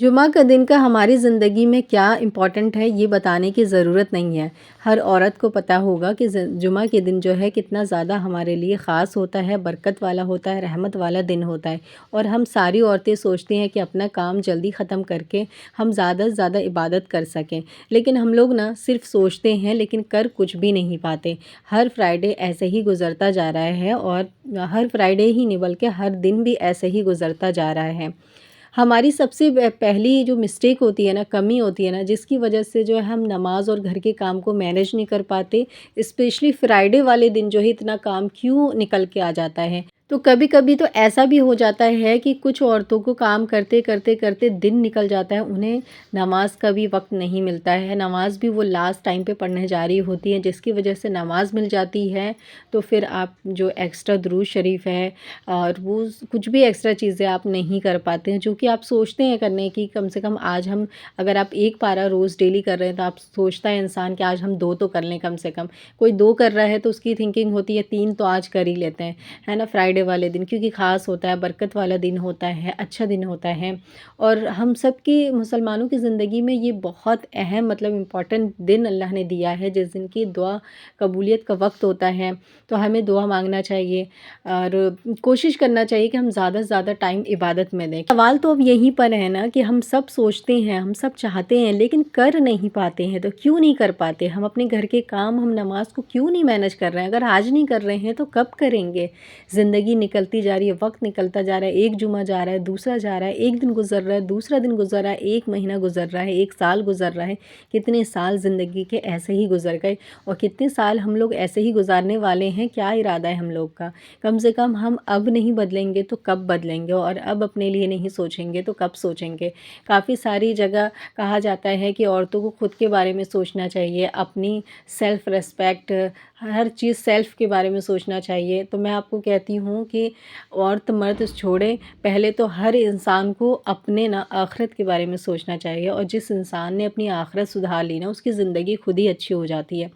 जुमा का दिन का हमारी ज़िंदगी में क्या इम्पोर्टेंट है ये बताने की ज़रूरत नहीं है। हर औरत को पता होगा कि जुमा के दिन जो है कितना ज़्यादा हमारे लिए ख़ास होता है, बरकत वाला होता है, रहमत वाला दिन होता है। और हम सारी औरतें सोचती हैं कि अपना काम जल्दी ख़त्म करके हम ज़्यादा से ज़्यादा इबादत कर सकें। लेकिन हम लोग ना सिर्फ सोचते हैं लेकिन कर कुछ भी नहीं पाते। हर फ्राइडे ऐसे ही गुज़रता जा रहा है और हर फ्राइडे ही नहीं बल्कि हर दिन भी ऐसे ही गुज़रता जा रहा है। हमारी सबसे पहली जो मिस्टेक होती है ना, कमी होती है ना, जिसकी वजह से जो है हम नमाज और घर के काम को मैनेज नहीं कर पाते। स्पेशली फ्राइडे वाले दिन जो है इतना काम क्यों निकल के आ जाता है। तो कभी कभी तो ऐसा भी हो जाता है कि कुछ औरतों को काम करते करते करते दिन निकल जाता है, उन्हें नमाज का भी वक्त नहीं मिलता है। नमाज भी वो लास्ट टाइम पे पढ़ने जा रही होती है, जिसकी वजह से नमाज मिल जाती है तो फिर आप जो एक्स्ट्रा दुरूद शरीफ है और वो कुछ भी एक्स्ट्रा चीज़ें आप नहीं कर पाते हैं जो कि आप सोचते हैं करने की। कम से कम आज हम, अगर आप एक पारा रोज़ डेली कर रहे हैं तो आप सोचता है इंसान कि आज हम 2 तो कर लें कम से कम। कोई 2 कर रहा है तो उसकी थिंकिंग होती है 3 तो आज कर ही लेते हैं, है ना? फ्राइडे वाले दिन क्योंकि ख़ास होता है, बरकत वाला दिन होता है, अच्छा दिन होता है। और हम सब की मुसलमानों की ज़िंदगी में ये बहुत अहम मतलब इम्पॉर्टेंट दिन अल्लाह ने दिया है, जिस दिन की दुआ कबूलियत का वक्त होता है। तो हमें दुआ मांगना चाहिए और कोशिश करना चाहिए कि हम ज़्यादा से ज़्यादा टाइम इबादत में दें। सवाल तो अब यहीं पर है ना कि हम सब सोचते हैं, हम सब चाहते हैं लेकिन कर नहीं पाते हैं। तो क्यों नहीं कर पाते? हम अपने घर के काम, हम नमाज को क्यों नहीं मैनेज कर रहे हैं? अगर आज नहीं कर रहे हैं तो कब करेंगे? ज़िंदगी निकलती जा रही है, वक्त निकलता जा रहा है, एक जुमा जा रहा है, दूसरा जा रहा है, एक दिन गुजर रहा है, दूसरा दिन गुजर रहा है, एक महीना गुजर रहा है, एक साल गुजर रहा है। कितने साल ज़िंदगी के ऐसे ही गुजर गए और कितने साल हम लोग ऐसे ही गुजारने वाले हैं। क्या इरादा है हम लोग का? कम से कम हम अब नहीं बदलेंगे तो कब बदलेंगे, और अब अपने लिए नहीं सोचेंगे तो कब सोचेंगे। काफ़ी सारी जगह कहा जाता है कि औरतों को खुद के बारे में सोचना चाहिए, अपनी सेल्फ़ रिस्पेक्ट, हर चीज़ सेल्फ़ के बारे में सोचना चाहिए। तो मैं आपको कहती हूँ कि औरत मर्द छोड़ें, पहले तो हर इंसान को अपने ना आखिरत के बारे में सोचना चाहिए। और जिस इंसान ने अपनी आखिरत सुधार ली ना, उसकी ज़िंदगी खुद ही अच्छी हो जाती है।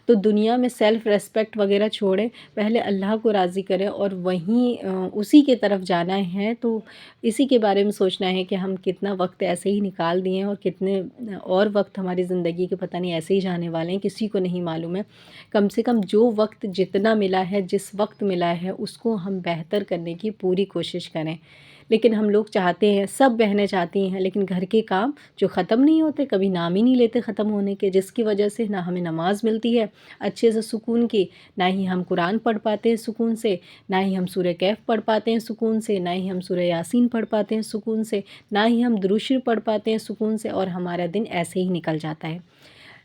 तो दुनिया में सेल्फ़ रिस्पेक्ट वगैरह छोड़ें, पहले अल्लाह को राज़ी करें और वहीं उसी के तरफ जाना है। तो इसी के बारे में सोचना है कि हम कितना वक्त ऐसे ही निकाल दिए हैं और कितने और वक्त हमारी ज़िंदगी के पता नहीं ऐसे ही जाने वाले हैं, किसी को नहीं मालूम है। कम से कम जो वक्त जितना मिला है, जिस वक्त मिला है, उसको हम बेहतर करने की पूरी कोशिश करें। लेकिन हम लोग चाहते हैं, सब बहनें चाहती हैं, लेकिन घर के काम जो ख़त्म नहीं होते, कभी नाम ही नहीं लेते ख़त्म होने के, जिसकी वजह से ना हमें नमाज मिलती है अच्छे से सुकून की, ना ही हम कुरान पढ़ पाते हैं सुकून से, ना ही हम सूरह कैफ़ पढ़ पाते हैं सुकून से, ना ही हम सूरह यासीन पढ़ पाते हैं सुकून से, ना ही हम दुरूद शरीफ पढ़ पाते हैं सुकून से, और हमारा दिन ऐसे ही निकल जाता है।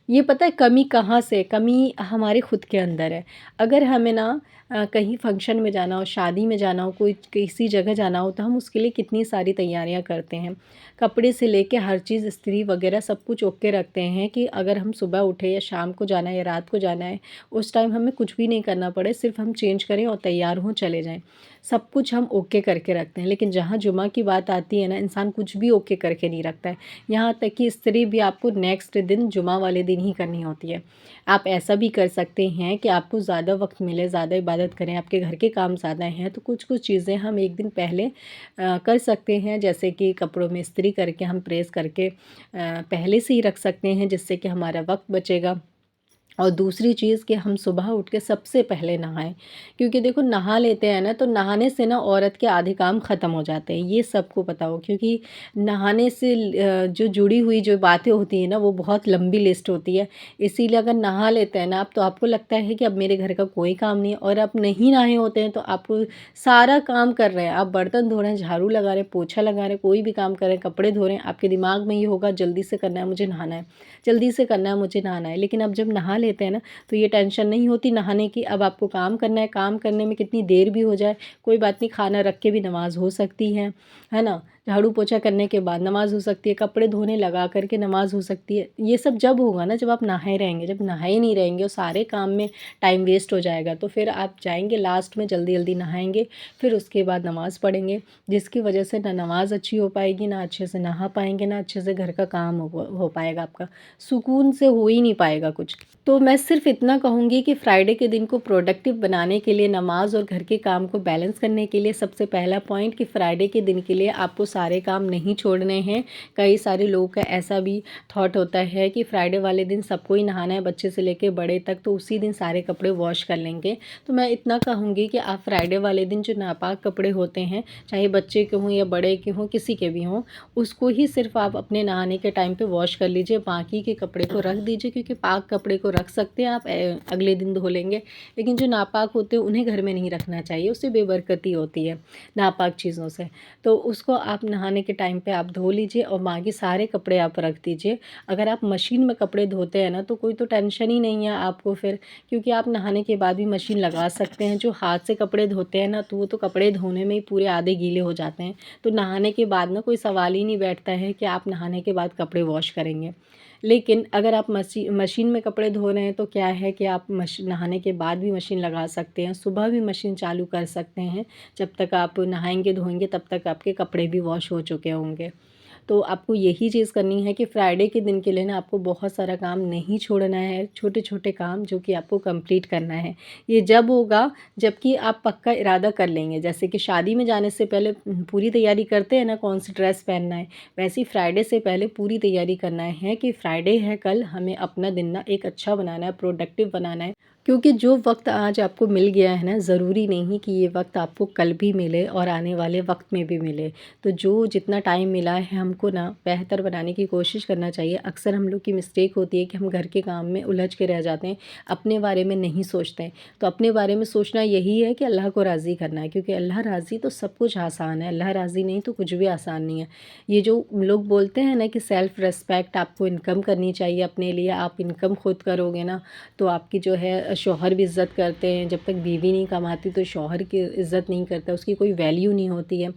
ये पता है कमी कहाँ से? कमी हमारे खुद के अंदर है। अगर हमें ना कहीं फ़ंक्शन में जाना हो, शादी में जाना हो, कोई किसी जगह जाना हो, तो हम उसके लिए कितनी सारी तैयारियां करते हैं। कपड़े से लेके हर चीज़, इस्त्री वगैरह सब कुछ ओके रखते हैं कि अगर हम सुबह उठे या शाम को जाना है या रात को जाना है, उस टाइम हमें कुछ भी नहीं करना पड़े, सिर्फ हम चेंज करें और तैयार हों चले जाएँ। सब कुछ हम ओके करके रखते हैं। लेकिन जहाँ जुमा की बात आती है ना, इंसान कुछ भी ओके करके नहीं रखता है। यहाँ तक कि इस्त्री भी आपको नेक्स्ट दिन जुमा वाले दिन ही करनी होती है। आप ऐसा भी कर सकते हैं कि आपको ज़्यादा वक्त मिले, ज़्यादा इबादत करें, आपके घर के काम ज़्यादा हैं तो कुछ-कुछ चीज़ें हम एक दिन पहले कर सकते हैं। जैसे कि कपड़ों में इस्त्री करके हम प्रेस करके पहले से ही रख सकते हैं, जिससे कि हमारा वक्त बचेगा। और दूसरी चीज़ कि हम सुबह उठ के सबसे पहले नहाएं, क्योंकि देखो नहा लेते हैं ना तो नहाने से ना औरत के आधे काम ख़त्म हो जाते हैं, ये सबको पता हो। क्योंकि नहाने से जो जुड़ी हुई जो बातें होती हैं ना, वो बहुत लंबी लिस्ट होती है। इसीलिए अगर नहा लेते हैं ना आप, तो आपको लगता है कि अब मेरे घर का कोई काम नहीं है, और आप नहीं नहाए होते हैं तो आपको सारा काम कर रहे हैं, आप बर्तन धो रहे हैं, झाड़ू लगा रहे हैं, पोछा लगा रहे हैं, कोई भी काम कर रहे हैं, कपड़े धो रहे हैं, आपके दिमाग में ये होगा जल्दी से करना है मुझे नहाना है, जल्दी से करना है मुझे नहाना है। लेकिन अब जब नहा लेते हैं ना तो ये टेंशन नहीं होती नहाने की। अब आपको काम करना है, काम करने में कितनी देर भी हो जाए कोई बात नहीं, खाना रख के भी नमाज़ हो सकती है ना? झाड़ू पोछा करने के बाद नमाज़ हो सकती है, कपड़े धोने लगा कर के नमाज़ हो सकती है। ये सब जब होगा ना जब आप नहाए रहेंगे, जब नहाए नहीं रहेंगे और सारे काम में टाइम वेस्ट हो जाएगा, तो फिर आप जाएँगे लास्ट में जल्दी-जल्दी नहाएँगे, फिर उसके बाद नमाज़ पढ़ेंगे, जिसकी वजह से ना नमाज़ अच्छी हो पाएगी, ना अच्छे से नहा पाएँगे, ना अच्छे से घर का काम हो पाएगा आपका। सुकून से हो ही नहीं पाएगा कुछ। तो मैं सिर्फ इतना कहूँगी कि फ्राइडे के दिन को प्रोडक्टिव बनाने के लिए, नमाज और घर के काम को बैलेंस करने के लिए, सबसे पहला पॉइंट कि फ्राइडे के दिन के लिए आपको सारे काम नहीं छोड़ने हैं। कई सारे लोगों का ऐसा भी थॉट होता है कि फ्राइडे वाले दिन सबको ही नहाना है, बच्चे से लेके बड़े तक, तो उसी दिन सारे कपड़े वॉश कर लेंगे। तो मैं इतना कहूँगी कि आप फ्राइडे वाले दिन जो नापाक कपड़े होते हैं, चाहे बच्चे के हों या बड़े के हों, किसी के भी हों, उसको ही सिर्फ आप अपने नहाने के टाइम पे वॉश कर लीजिए, बाकी के कपड़े को रख दीजिए। क्योंकि पाक कपड़े को रख सकते हैं आप, अगले दिन धो लेंगे, लेकिन जो नापाक होते हैं उन्हें घर में नहीं रखना चाहिए, उससे बेबरकती होती है नापाक चीज़ों से। तो उसको आप नहाने के टाइम पे आप धो लीजिए और बाकी सारे कपड़े आप रख दीजिए। अगर आप मशीन में कपड़े धोते हैं ना, तो कोई तो टेंशन ही नहीं है आपको फिर, क्योंकि आप नहाने के बाद भी मशीन लगा सकते हैं। जो हाथ से कपड़े धोते हैं ना, तो वो तो कपड़े धोने में ही पूरे आधे गीले हो जाते हैं। तो नहाने के बाद ना कोई सवाल ही नहीं बैठता है कि आप नहाने के बाद कपड़े वॉश करेंगे। लेकिन अगर आप मशीन में कपड़े धो रहे हैं, तो क्या है कि आप नहाने के बाद भी मशीन लगा सकते हैं, सुबह भी मशीन चालू कर सकते हैं। जब तक आप नहाएंगे धोएंगे तब तक आपके कपड़े भी वॉश हो चुके होंगे। तो आपको यही चीज़ करनी है कि फ्राइडे के दिन के लिए ना आपको बहुत सारा काम नहीं छोड़ना है, छोटे छोटे काम जो कि आपको कंप्लीट करना है। ये जब होगा जबकि आप पक्का इरादा कर लेंगे। जैसे कि शादी में जाने से पहले पूरी तैयारी करते हैं ना, कौन सी ड्रेस पहनना है, वैसे ही फ्राइडे से पहले पूरी तैयारी करना है कि फ्राइडे है कल, हमें अपना दिन ना एक अच्छा बनाना है, प्रोडक्टिव बनाना है। क्योंकि जो वक्त आज आपको मिल गया है ना, ज़रूरी नहीं कि ये वक्त आपको कल भी मिले और आने वाले वक्त में भी मिले। तो जो जितना टाइम मिला है हमको ना बेहतर बनाने की कोशिश करना चाहिए। अक्सर हम लोग की मिस्टेक होती है कि हम घर के काम में उलझ के रह जाते हैं, अपने बारे में नहीं सोचते हैं। तो अपने बारे में सोचना यही है कि अल्लाह को राज़ी करना है, क्योंकि अल्लाह राज़ी तो सब कुछ आसान है, अल्लाह राज़ी नहीं तो कुछ भी आसान नहीं है। ये जो लोग बोलते हैं ना कि सेल्फ़ रिस्पेक्ट, आपको इनकम करनी चाहिए अपने लिए, आप इनकम खुद करोगे ना तो आपकी जो है शौहर भी इज़्ज़त करते हैं। जब तक बीवी नहीं कमाती तो शौहर की इज़्ज़त नहीं करता, उसकी कोई वैल्यू नहीं होती है।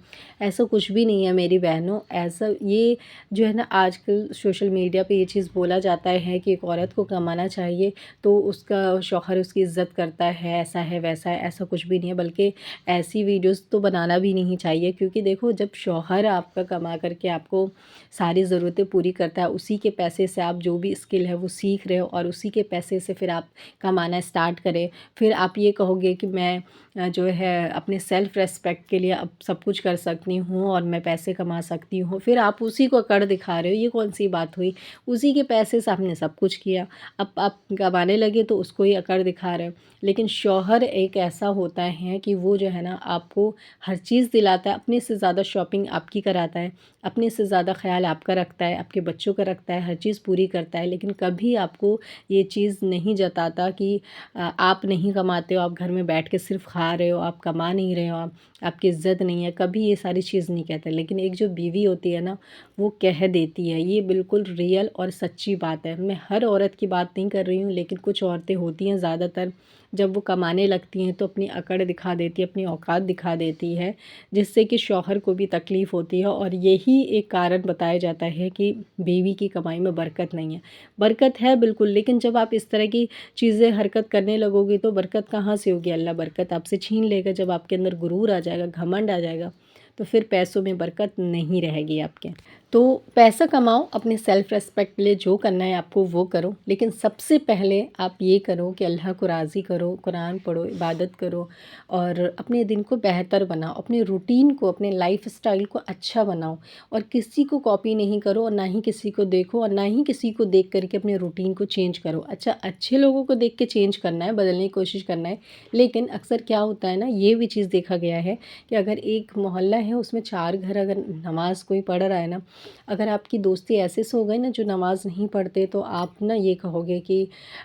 ऐसा कुछ भी नहीं है मेरी बहनों। ऐसा ये जो है ना आजकल सोशल मीडिया पे ये चीज़ बोला जाता है कि एक औरत को कमाना चाहिए तो उसका शौहर उसकी इज़्ज़त करता है, ऐसा है वैसा है, ऐसा कुछ भी नहीं है। बल्कि ऐसी वीडियोस तो बनाना भी नहीं चाहिए, क्योंकि देखो जब शौहर आपका कमा करके आपको सारी ज़रूरतें पूरी करता है, उसी के पैसे से आप जो भी स्किल है वो सीख रहे हो और उसी के पैसे से फिर आप कमाना स्टार्ट करें, फिर आप ये कहोगे कि मैं जो है अपने सेल्फ़ रिस्पेक्ट के लिए अब सब कुछ कर सकती हूँ और मैं पैसे कमा सकती हूँ, फिर आप उसी को अकड़ दिखा रहे हो। ये कौन सी बात हुई? उसी के पैसे से आपने सब कुछ किया, अब आप कमाने लगे तो उसको ही अकड़ दिखा रहे हो। लेकिन शौहर एक ऐसा होता है कि वो जो है ना आपको हर चीज़ दिलाता है, अपने से ज़्यादा शॉपिंग आपकी कराता है, अपने से ज़्यादा ख्याल आपका रखता है, आपके बच्चों का रखता है, हर चीज़ पूरी करता है। लेकिन कभी आपको ये चीज़ नहीं जताता कि आप नहीं कमाते हो, आप घर में बैठ के सिर्फ खा रहे हो, आप कमा नहीं रहे हो, आपकी इज़्ज़त नहीं है, कभी ये सारी चीज़ नहीं कहते। लेकिन एक जो बीवी होती है ना, वो कह देती है। ये बिल्कुल रियल और सच्ची बात है। मैं हर औरत की बात नहीं कर रही हूँ, लेकिन कुछ औरतें होती हैं ज़्यादातर, जब वो कमाने लगती हैं तो अपनी अकड़ दिखा देती है, अपनी औकात दिखा देती है, जिससे कि शौहर को भी तकलीफ़ होती है। और यही एक कारण बताया जाता है कि बीवी की कमाई में बरकत नहीं है। बरकत है बिल्कुल, लेकिन जब आप इस तरह की चीज़ें हरकत करने लगोगे तो बरकत कहाँ से होगी? अल्लाह बरकत आपसे छीन लेगा। जब आपके अंदर गुरूर आ जाएगा, घमंड आ जाएगा, तो फिर पैसों में बरकत नहीं रहेगी आपके। तो पैसा कमाओ, अपने सेल्फ़ रिस्पेक्ट के लिए जो करना है आपको वो करो, लेकिन सबसे पहले आप ये करो कि अल्लाह को राज़ी करो, कुरान पढ़ो, इबादत करो और अपने दिन को बेहतर बनाओ, अपने रूटीन को, अपने लाइफ़स्टाइल को अच्छा बनाओ। और किसी को कॉपी नहीं करो और ना ही किसी को देखो और ना ही किसी को देख कर के अपने रूटीन को चेंज करो। अच्छा, अच्छे लोगों को देख के चेंज करना है, बदलने की कोशिश करना है, लेकिन अक्सर क्या होता है ना, ये भी चीज़ देखा गया है कि अगर एक मोहल्ला है उसमें 4 घर अगर नमाज़ कोई पढ़ रहा है ना, अगर आपकी दोस्ती ऐसे से हो गई ना जो नमाज़ नहीं पढ़ते, तो आप ना ये कहोगे कि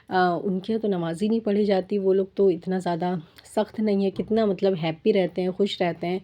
उनके यहाँ तो नमाज़ ही नहीं पढ़ी जाती, वो लोग तो इतना ज़्यादा सख्त नहीं है, कितना मतलब हैप्पी रहते हैं, खुश रहते हैं।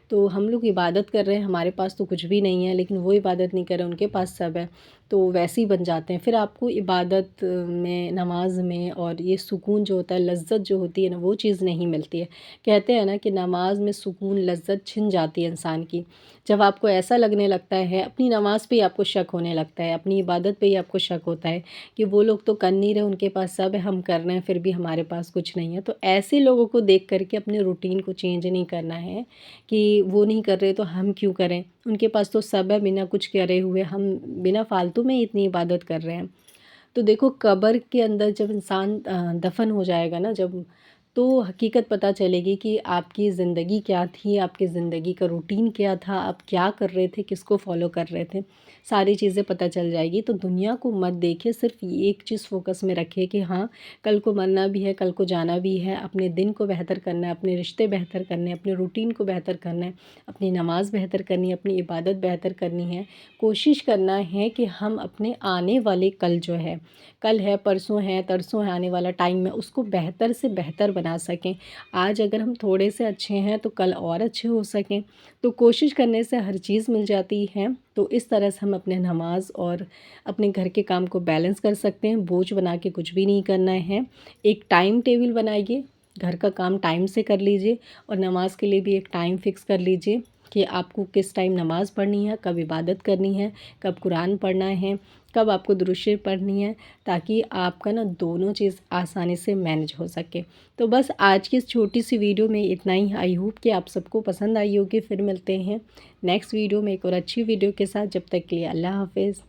तो हम लोग इबादत कर रहे हैं, हमारे पास तो कुछ भी नहीं है, लेकिन वो इबादत नहीं कर रहे, उनके पास सब है। तो वैसे ही बन जाते हैं। फिर आपको इबादत में, नमाज में और ये सुकून जो होता है, लज़्ज़त जो होती है ना, वो चीज़ नहीं मिलती है। कहते हैं ना कि नमाज में सुकून, लज़्ज़त छिन जाती है इंसान की। जब आपको ऐसा लगने लगता है, अपनी नमाज़ पे ही आपको शक होने लगता है, अपनी इबादत पे ही आपको शक होता है कि वो लोग तो कर नहीं रहे, उनके पास सब है, हम कर रहे हैं फिर भी हमारे पास कुछ नहीं है। तो ऐसे लोगों को देख कर के अपने रूटीन को चेंज नहीं करना है कि वो नहीं कर रहे तो हम क्यों करें, उनके पास तो सब है, बिना कुछ करे हुए हम बिना फालतू में इतनी इबादत कर रहे हैं। तो देखो कब्र के अंदर जब इंसान दफ़न हो जाएगा ना, जब तो हकीकत पता चलेगी कि आपकी ज़िंदगी क्या थी, आपकी ज़िंदगी का रूटीन क्या था, आप क्या कर रहे थे, किसको फॉलो कर रहे थे, सारी चीज़ें पता चल जाएगी। तो दुनिया को मत देखिए, सिर्फ ये एक चीज़ फोकस में रखिए कि हाँ, कल को मरना भी है, कल को जाना भी है, अपने दिन को बेहतर करना है, अपने रिश्ते बेहतर करने हैं, अपने रूटीन को बेहतर करना है, अपनी नमाज़ बेहतर करनी है, अपनी इबादत बेहतर करनी है। कोशिश करना है कि हम अपने आने वाले कल है, परसों है, तरसों है, आने वाला टाइम है, उसको बेहतर से बेहतर बना सकें। आज अगर हम थोड़े से अच्छे हैं तो कल और अच्छे हो सकें। तो कोशिश करने से हर चीज़ मिल जाती है। तो इस तरह से हम अपने नमाज और अपने घर के काम को बैलेंस कर सकते हैं। बोझ बना के कुछ भी नहीं करना है। एक टाइम टेबल बनाइए, घर का काम टाइम से कर लीजिए और नमाज के लिए भी एक टाइम फ़िक्स कर लीजिए कि आपको किस टाइम नमाज़ पढ़नी है, कब इबादत करनी है, कब कुरान पढ़ना है, कब आपको दुरूद शरीफ पढ़नी है, ताकि आपका ना दोनों चीज़ आसानी से मैनेज हो सके। तो बस आज की इस छोटी सी वीडियो में इतना ही। आई होप कि आप सबको पसंद आई होगी। फिर मिलते हैं नेक्स्ट वीडियो में एक और अच्छी वीडियो के साथ। जब तक के लिए अल्लाह हाफ़िज़।